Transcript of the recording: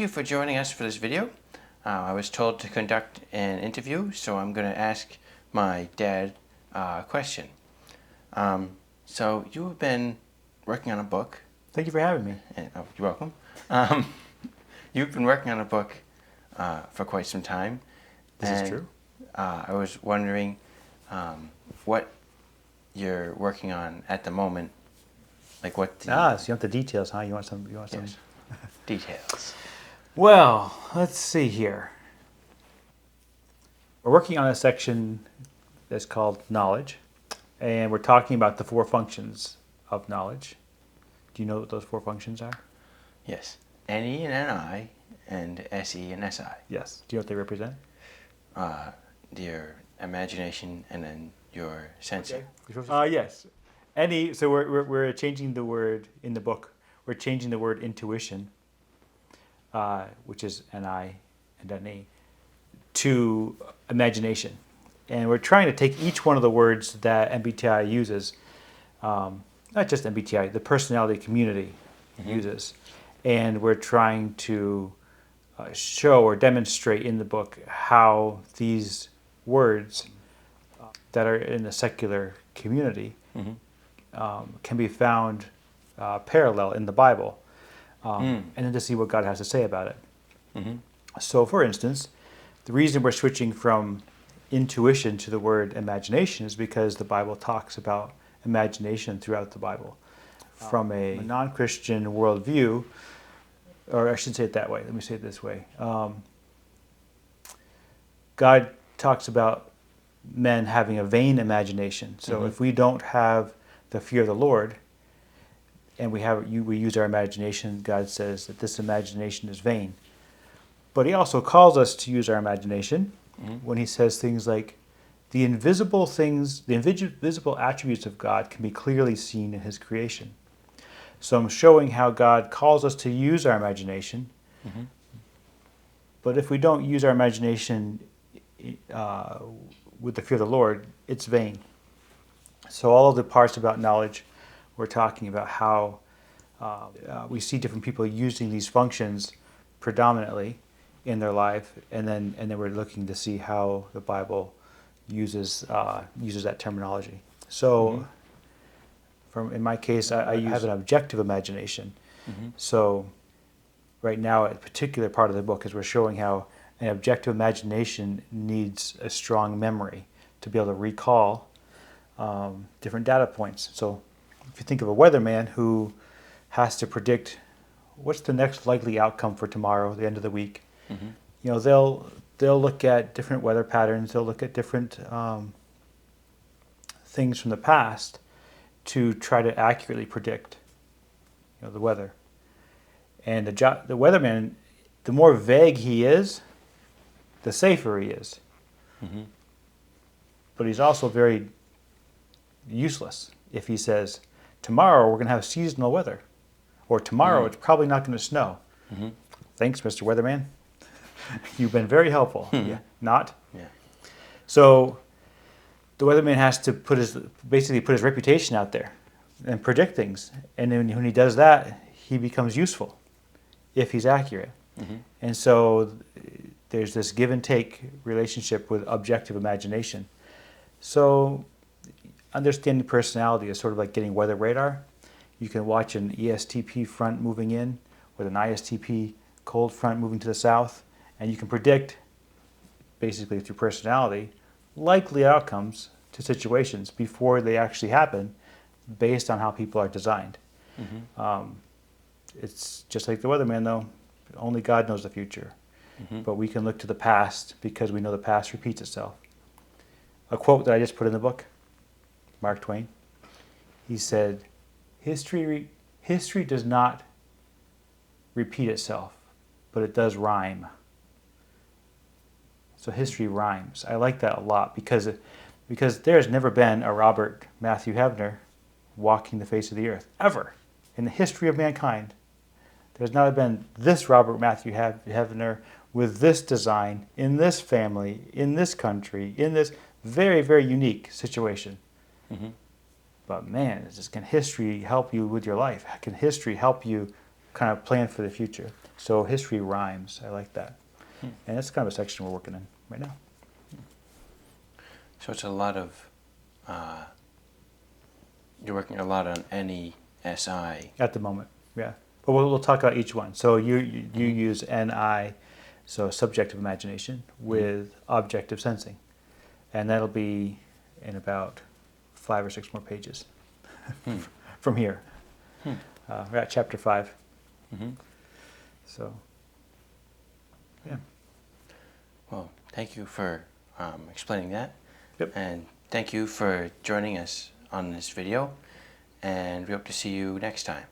you for joining us for this video. I was told to conduct an interview, so I'm going to ask my dad a question. So you have been working on a book. Thank you for having me. Oh, you're welcome. You've been working on a book for quite some time. This is true. I was wondering what you're working on at the moment. Like what? So you want the details, huh? You want some? Yes. Details. Well, let's see here. We're working on a section that's called knowledge, and we're talking about the 4 functions of knowledge. Do you know what those 4 functions are? Yes. NE and NI and SE and SI. Yes. Do you know what they represent? Your imagination and then your sensing. Yes. Any. So we're changing the word in the book. We're changing the word intuition, which is NI and NE, to imagination, and we're trying to take each one of the words that MBTI uses, not just MBTI, the personality community uses, and we're trying to show or demonstrate in the book how these words that are in the secular community can be found parallel in the Bible, and then to see what God has to say about it. So, for instance, the reason we're switching from intuition to the word imagination is because the Bible talks about imagination throughout the Bible. From a non-Christian worldview, or I shouldn't say it that way, let me say it this way. God talks about men having a vain imagination. So if we don't have the fear of the Lord, and we use our imagination, God says that this imagination is vain. But he also calls us to use our imagination when he says things like, the invisible attributes of God can be clearly seen in his creation. So I'm showing how God calls us to use our imagination. But if we don't use our imagination with the fear of the Lord, it's vain. So all of the parts about knowledge, we're talking about how we see different people using these functions predominantly in their life, and then we're looking to see how the Bible uses that terminology. So, in my case, I have an objective imagination. So, right now, a particular part of the book is we're showing how an objective imagination needs a strong memory to be able to recall different data points. So, if you think of a weatherman who has to predict what's the next likely outcome for tomorrow, the end of the week, they'll look at different weather patterns. They'll look at different things from the past to try to accurately predict, the weather. And the weatherman, the more vague he is, the safer he is. But he's also very useless if he says, tomorrow we're going to have seasonal weather, or tomorrow it's probably not going to snow. Thanks, Mr. Weatherman. You've been very helpful. Yeah. Not? Yeah. So the weatherman has to basically put his reputation out there and predict things. And then when he does that, he becomes useful if he's accurate. And so there's this give and take relationship with objective imagination. So understanding personality is sort of like getting weather radar. You can watch an ESTP front moving in with an ISTP cold front moving to the south, and you can predict, basically through personality, likely outcomes to situations before they actually happen based on how people are designed. It's just like the weatherman, though. Only God knows the future. But we can look to the past because we know the past repeats itself. A quote that I just put in the book, Mark Twain, he said, history does not repeat itself, but it does rhyme. So history rhymes. I like that a lot because there's never been a Robert Matthew Hebner walking the face of the earth, ever. In the history of mankind, there's not been this Robert Matthew Hebner with this design, in this family, in this country, in this very, very unique situation. But man, can history help you with your life? Can history help you kind of plan for the future. So history rhymes. I like that. And that's kind of a section we're working in right now. So it's a lot of, you're working a lot on NESI. At the moment, yeah. But we'll talk about each one. So you use NI, so subjective imagination, with objective sensing. And that'll be in about 5 or 6 more pages from here. We're at chapter 5. So, yeah. Well, thank you for explaining that. Yep. And thank you for joining us on this video. And we hope to see you next time.